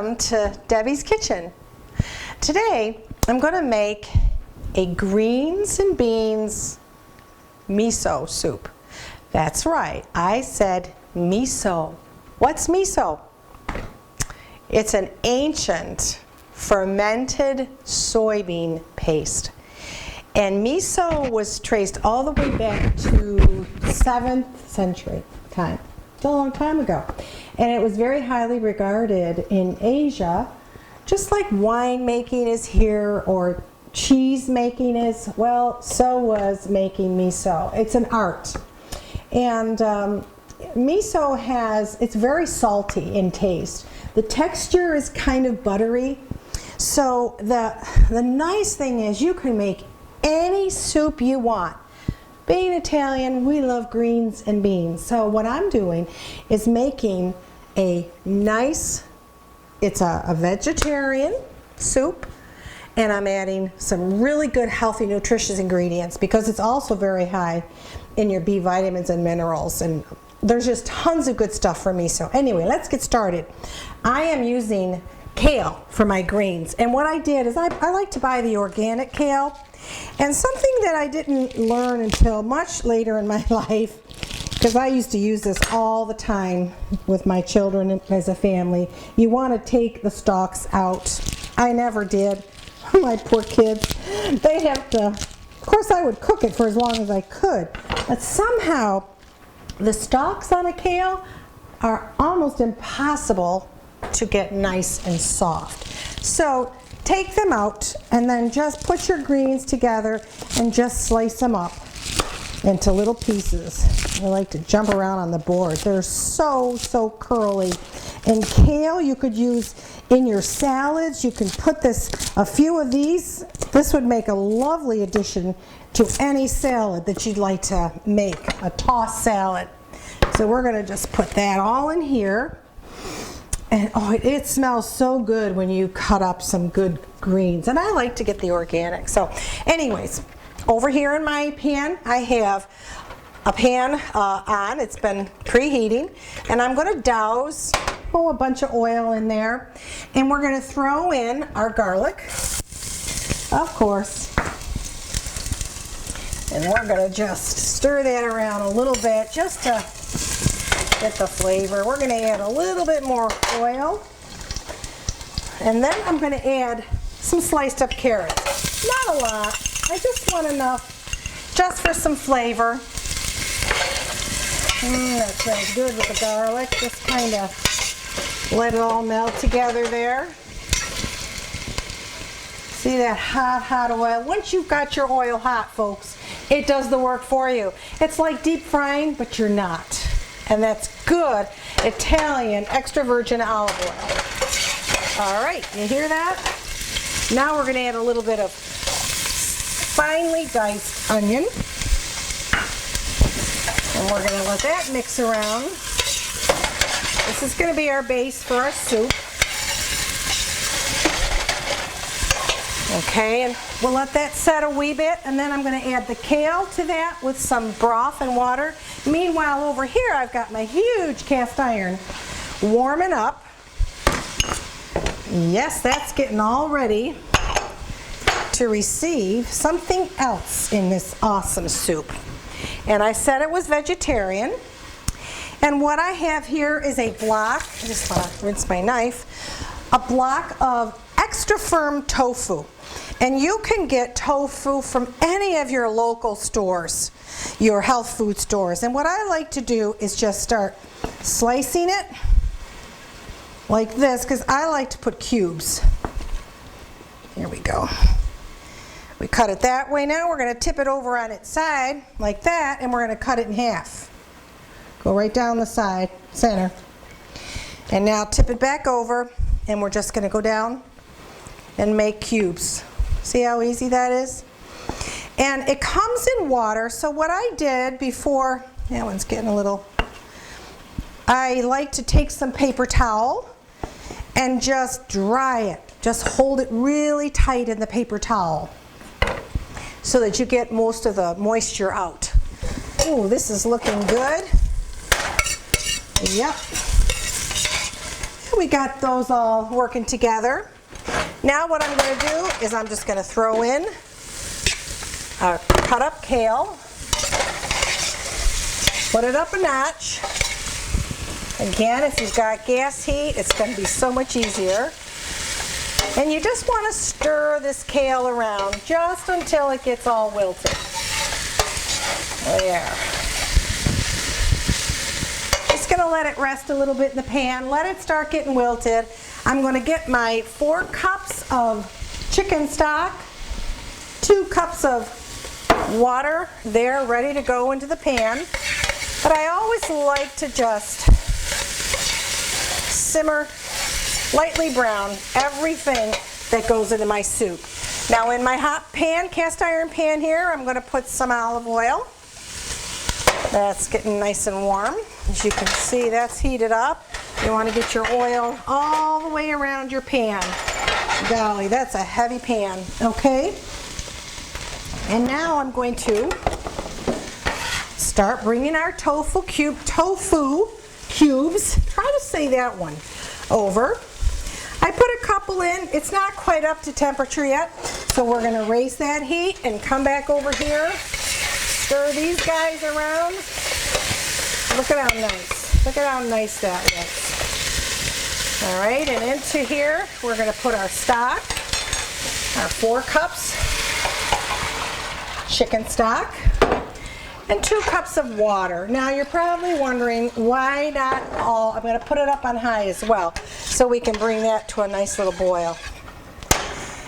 Welcome to Debbie's Kitchen. Today I'm going to make a greens and beans miso soup. That's right, I said miso. What's miso? It's an ancient fermented soybean paste. And miso was traced all the way back to 7th century time. It's a long time ago. And it was very highly regarded in Asia, just like wine making is here or cheese making is. Well, so was making miso. It's an art. And miso it's very salty in taste. The texture is kind of buttery. So the nice thing is you can make any soup you want. Being Italian, we love greens and beans. So what I'm doing is making a nice, it's a vegetarian soup, and I'm adding some really good, healthy, nutritious ingredients because it's also very high in your B vitamins and minerals, and there's just tons of good stuff for me. So anyway, let's get started. I am using kale for my greens, and what I did is I like to buy the organic kale. And something that I didn't learn until much later in my life, because I used to use this all the time with my children as a family, you want to take the stalks out. I never did. My poor kids. They'd have to, of course I would cook it for as long as I could, but somehow the stalks on a kale are almost impossible to get nice and soft. So take them out and then just put your greens together and just slice them up into little pieces. I like to jump around on the board. They're so curly. And kale you could use in your salads. You can put a few of these. This would make a lovely addition to any salad that you'd like to make, a tossed salad. So we're going to just put that all in here. And oh, it smells so good when you cut up some good greens. And I like to get the organic. So anyways, over here in my pan, I have a pan on. It's been preheating. And I'm going to douse a bunch of oil in there. And we're going to throw in our garlic, of course. And we're going to just stir that around a little bit just to get the flavor. We're going to add a little bit more oil, and then I'm going to add some sliced up carrots. Not a lot. I just want enough just for some flavor. That smells good with the garlic. Just kind of let it all melt together there. See that hot oil? Once you've got your oil hot, folks, it does the work for you. It's like deep frying, but you're not. And that's good Italian extra virgin olive oil. All right, you hear that? Now we're going to add a little bit of finely diced onion. And we're going to let that mix around. This is going to be our base for our soup. Okay, and we'll let that set a wee bit, and then I'm going to add the kale to that with some broth and water. Meanwhile, over here I've got my huge cast iron warming up. Yes, that's getting all ready to receive something else in this awesome soup. And I said it was vegetarian. And what I have here is a block, I just want to rinse my knife, a block of extra firm tofu. And you can get tofu from any of your local stores, your health food stores. And what I like to do is just start slicing it like this, because I like to put cubes. Here we go. We cut it that way. Now we're going to tip it over on its side like that, and we're going to cut it in half. Go right down the side, center. And now tip it back over, and we're just going to go down and make cubes. See how easy that is? And it comes in water, so what I did before, that one's getting a little, I like to take some paper towel and just dry it. Just hold it really tight in the paper towel so that you get most of the moisture out. Ooh, this is looking good. Yep. So we got those all working together. Now what I'm going to do is I'm just going to throw in a cut up kale, put it up a notch. Again, if you've got gas heat, it's going to be so much easier. And you just want to stir this kale around just until it gets all wilted. There. Just going to let it rest a little bit in the pan, let it start getting wilted. I'm going to get my 4 cups of chicken stock, 2 cups of water there ready to go into the pan. But I always like to just simmer lightly brown everything that goes into my soup. Now in my hot pan, cast iron pan here, I'm going to put some olive oil. That's getting nice and warm. As you can see, that's heated up. You want to get your oil all the way around your pan. Golly, that's a heavy pan, okay? And now I'm going to start bringing our tofu cubes, try to say that one, over. I put a couple in. It's not quite up to temperature yet, so we're going to raise that heat and come back over here. Stir these guys around. Look at how nice. Look at how nice that looks. All right, and into here, we're going to put our stock, our 4 cups chicken stock, and 2 cups of water. Now you're probably wondering why not all. I'm going to put it up on high as well so we can bring that to a nice little boil.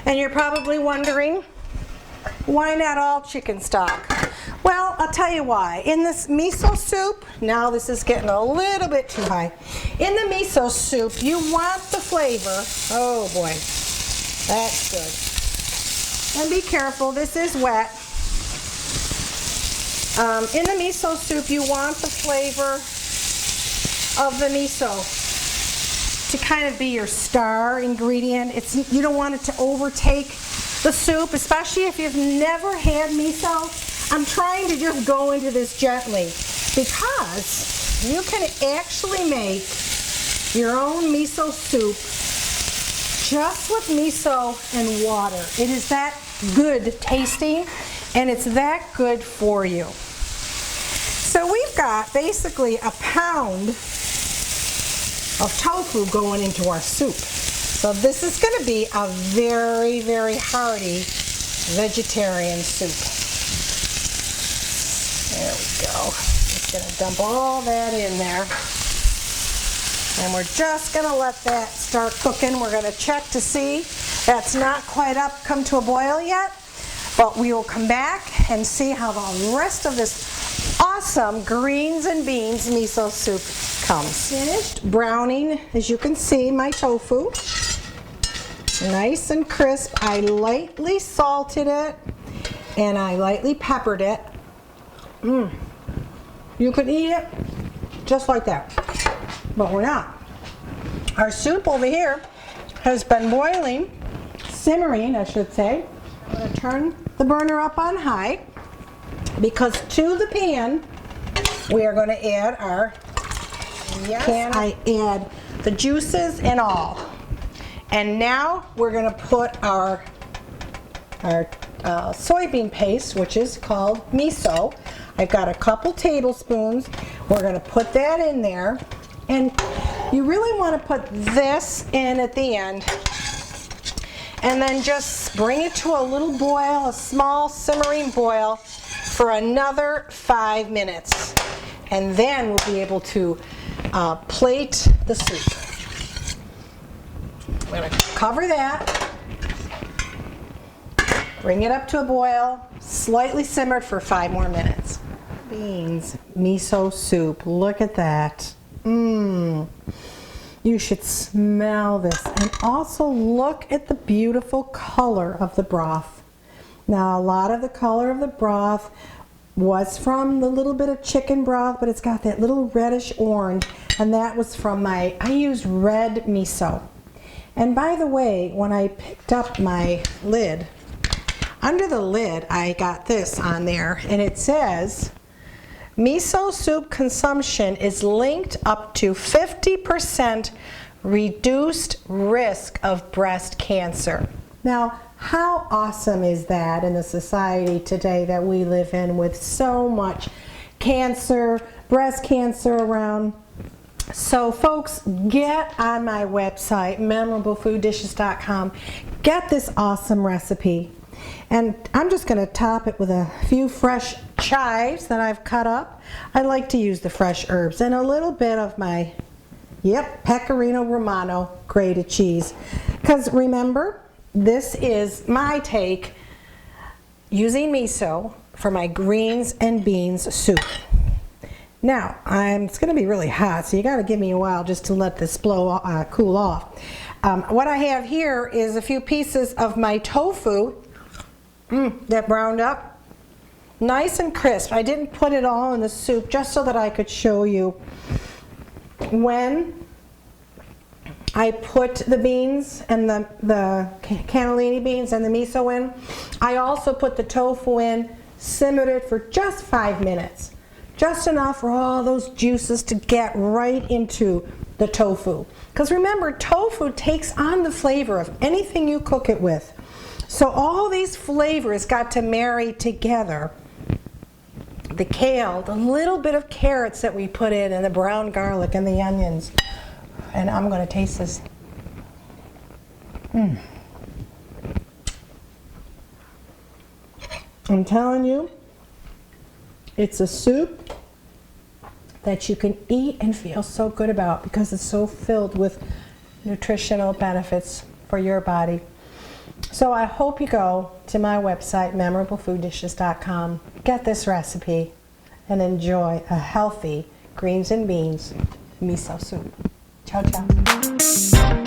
And you're probably wondering why not all chicken stock? Well, I'll tell you why. In this miso soup, now this is getting a little bit too high. In the miso soup, you want the flavor. Oh boy, that's good. And be careful, this is wet. In the miso soup, you want the flavor of the miso to kind of be your star ingredient. You don't want it to overtake the soup, especially if you've never had miso. I'm trying to just go into this gently because you can actually make your own miso soup just with miso and water. It is that good tasting and it's that good for you. So we've got basically a pound of tofu going into our soup. So this is going to be a very, very hearty vegetarian soup. There we go. Just going to dump all that in there. And we're just going to let that start cooking. We're going to check to see. That's not quite up, come to a boil yet. But we will come back and see how the rest of this awesome greens and beans miso soup comes. Finished browning, as you can see, my tofu. Nice and crisp. I lightly salted it and I lightly peppered it. You could eat it just like that, but we're not. Our soup over here has been boiling, simmering I should say. I'm going to turn the burner up on high because to the pan we are going to add our I add the juices and all. And now we're going to put our soybean paste, which is called miso. I've got a couple tablespoons. We're going to put that in there. And you really want to put this in at the end. And then just bring it to a little boil, a small simmering boil for another 5 minutes. And then we'll be able to plate the soup. I'm going to cover that. Bring it up to a boil, slightly simmered for 5 more minutes. Beans, miso soup, look at that. You should smell this. And also look at the beautiful color of the broth. Now a lot of the color of the broth was from the little bit of chicken broth, but it's got that little reddish orange, and that was from I used red miso. And by the way, when I picked up my lid, under the lid I got this on there, and it says miso soup consumption is linked up to 50% reduced risk of breast cancer. Now, how awesome is that in the society today that we live in with so much cancer, breast cancer around? So folks, get on my website, memorableFoodDishes.com. Get this awesome recipe. And I'm just going to top it with a few fresh chives that I've cut up. I like to use the fresh herbs and a little bit of my, Pecorino Romano grated cheese. Because remember, this is my take using miso for my greens and beans soup. Now, it's going to be really hot, so you got to give me a while just to let this cool off. What I have here is a few pieces of my tofu that browned up, nice and crisp. I didn't put it all in the soup just so that I could show you when I put the beans and the cannellini beans and the miso in. I also put the tofu in, simmered it for just 5 minutes. Just enough for all those juices to get right into the tofu. Because remember, tofu takes on the flavor of anything you cook it with. So all these flavors got to marry together. The kale, the little bit of carrots that we put in, and the brown garlic and the onions. And I'm going to taste this. I'm telling you, it's a soup that you can eat and feel so good about because it's so filled with nutritional benefits for your body. So I hope you go to my website, memorableFoodDishes.com, get this recipe, and enjoy a healthy greens and beans miso soup. Ciao, ciao.